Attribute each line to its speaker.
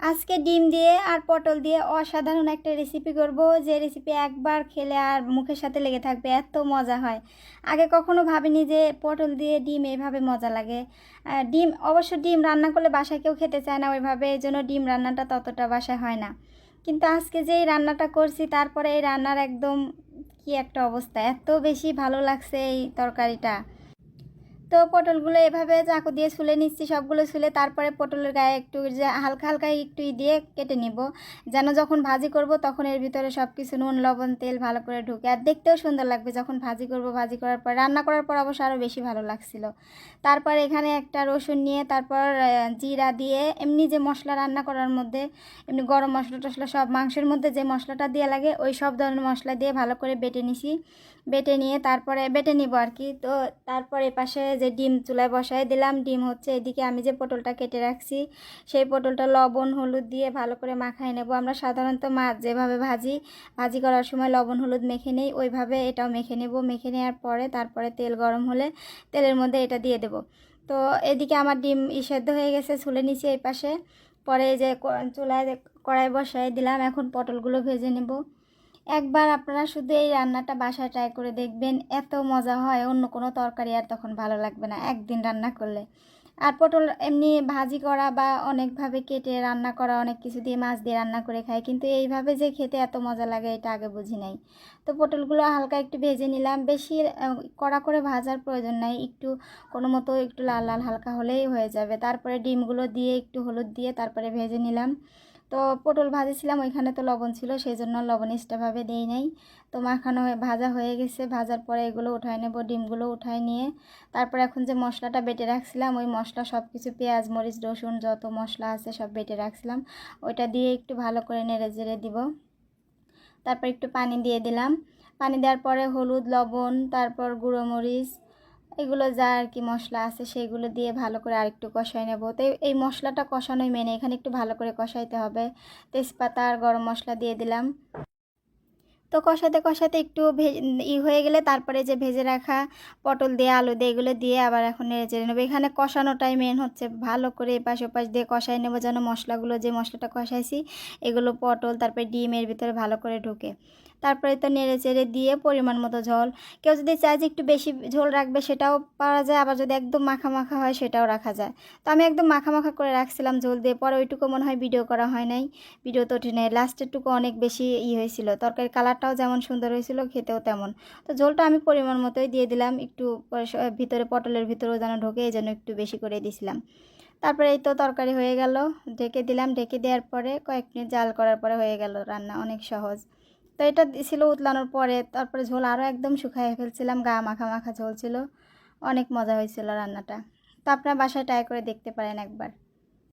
Speaker 1: আজকে ডিম দিয়ে আর পটল দিয়ে অসাধারণ একটা রেসিপি করব, যে রেসিপি একবার খেলে আর মুখের সাথে লেগে থাকবে, এত মজা হয়। আগে কখনো ভাবিনি যে পটল দিয়ে ডিম এভাবে মজা লাগে। ডিম রান্না করলে বাসায় কেউ খেতে চায় না ওইভাবে, এই জন্য ডিম রান্নাটা ততটা বাসায় হয় না। কিন্তু আজকে যে এই রান্নাটা করছি, তারপরে এই রান্নার একদম কি একটা অবস্থা, এত বেশি ভালো লাগছে এই তরকারিটা। তো পটলগুলো এভাবে চাকু দিয়ে ছুলে নিচ্ছি, সবগুলো ছুলে তারপরে পটলের গায়ে একটু যে হালকা হালকা একটু দিয়ে কেটে নিব, যেন যখন ভাজি করব তখন এর ভিতরে সব কিছু নুন লবণ তেল ভালো করে ঢুকে, আর দেখতেও সুন্দর লাগবে যখন ভাজি করব। ভাজি করার পর রান্না করার পর অবশ্য আরও বেশি ভালো লাগছিল। তারপর এখানে একটা রসুন নিয়ে তারপর জিরা দিয়ে এমনি যে মশলা রান্না করার মধ্যে এমনি গরম মশলা টশলা সব মাংসের মধ্যে যে মশলাটা দিয়ে লাগে ওই সব ধরনের মশলা দিয়ে ভালো করে বেটে নিছি। বেটে নিয়ে তারপরে বেটে নিব আর কি। তো তারপর এপাশে যে ডিম চুলায় বসায় দিলাম, ডিম হচ্ছে এদিকে আমি যে পটলটা কেটে রাখছি সেই পটলটা লবণ হলুদ দিয়ে ভালো করে মাখায় নেব। আমরা সাধারণত মাছ যেভাবে ভাজি করার সময় লবণ হলুদ মেখে নেই, ওইভাবে এটাও মেখে নেব। মেখে নেওয়ার পরে তারপরে তেল গরম হলে তেলের মধ্যে এটা দিয়ে দেব। তো এদিকে আমার ডিম সেদ্ধ হয়ে গেছে, ছুলে নিচে এই পাশে। পরে যে চুলায় কড়াই বসায় দিলাম, এখন পটলগুলো ভেজে নেব। একবার আপনারা শুধু এই রান্নাটা বাসায় ট্রাই করে দেখবেন, এত মজা হয়, অন্য কোনো তরকারি আর তখন ভালো লাগবে না একদিন রান্না করলে। আর পটল এমনি ভাজি করা বা অনেকভাবে কেটে রান্না করা, অনেক কিছু দিয়ে মাছ দিয়ে রান্না করে খাই, কিন্তু এইভাবে যে খেতে এত মজা লাগে এটা আগে বুঝি নাই। তো পটলগুলো হালকা একটু ভেজে নিলাম, বেশি কড়া করে ভাজার প্রয়োজন নাই, একটু কোনো মতো একটু লাল লাল হালকা হলেই হয়ে যাবে। তারপরে ডিমগুলো দিয়ে একটু হলুদ দিয়ে তারপরে ভেজে নিলাম। তো পটল ভাজেছিলাম ওইখানে তো লবণ ছিল, সেই জন্য লবণ এক্সট্রাভাবে দিই নাই। তো মাখানো ভাজা হয়ে গেছে, ভাজার পরে এগুলো উঠায় নেব, ডিমগুলো উঠায় নিয়ে তারপর এখন যে মশলাটা বেটে রাখছিলাম ওই মশলা সব কিছু পেঁয়াজ মরিচ রসুন যত মশলা আছে সব বেটে রাখছিলাম ওইটা দিয়ে একটু ভালো করে নেড়ে চেড়ে দিব। তারপর একটু পানি দিয়ে দিলাম। পানি দেওয়ার পরে হলুদ লবণ তারপর গুঁড়ো মরিচ এগুলো যা আর কি মশলা আছে সেগুলো দিয়ে ভালো করে আরেকটু কষাই নেব। তো এই মশলাটা কষানোই মেনে, এখানে একটু ভালো করে কষাইতে হবে। তেজপাতা আর গরম মশলা দিয়ে দিলাম। তো কষাতে কষাতে একটু হয়ে গেলে তারপরে যে ভেজে রাখা পটল দিয়ে আলু দিয়ে এগুলো দিয়ে আবার এখন নেড়ে চেড়ে নেবো। এখানে কষানোটাই মেন হচ্ছে, ভালো করে এপাশ ওপাশ দিয়ে কষাই নেবো যেন মশলাগুলো যে মশলাটা কষাইছি এগুলো পটল তারপরে ডিমের ভিতরে ভালো করে ঢুকে। তারপরে তো নেড়ে চেড়ে দিয়ে পরিমাণ মতো ঝোল, কেউ যদি চায় যে একটু বেশি ঝোল রাখবে সেটাও পারা যায়, আবার যদি একদম মাখা মাখা হয় সেটাও রাখা যায়। তো আমি একদম মাখা মাখা করে রাখছিলাম ঝোল দিয়ে, পরে ওইটুকু মনে হয় ভিডিও করা হয় নাই, ভিডিও তো ওঠে নাই। লাস্টেরটুকু অনেক বেশি হয়েছিল, তরকারির কালারটাও যেমন সুন্দর হয়েছিল খেতেও তেমন। তো ঝোলটা আমি পরিমাণ মতোই দিয়ে দিলাম, একটু ভিতরে পটলের ভিতরেও যেন ঢোকে এই জন্য একটু বেশি করে দিছিলাম। তারপরে এই তো তরকারি হয়ে গেল, ঢেকে দিলাম। ঢেকে দেওয়ার পরে কয়েক মিনিট জাল করার পরে হয়ে গেল রান্না, অনেক সহজ। তো এটা ছিল উতলানোর পরে, তারপরে ঝোল আরও একদম শুকায় ফেলছিলাম, গা মাখা মাখা ঝোল ছিল, অনেক মজা হয়েছিল রান্নাটা। তো আপনারা বাসায় ট্রাই করে দেখতে পারেন একবার।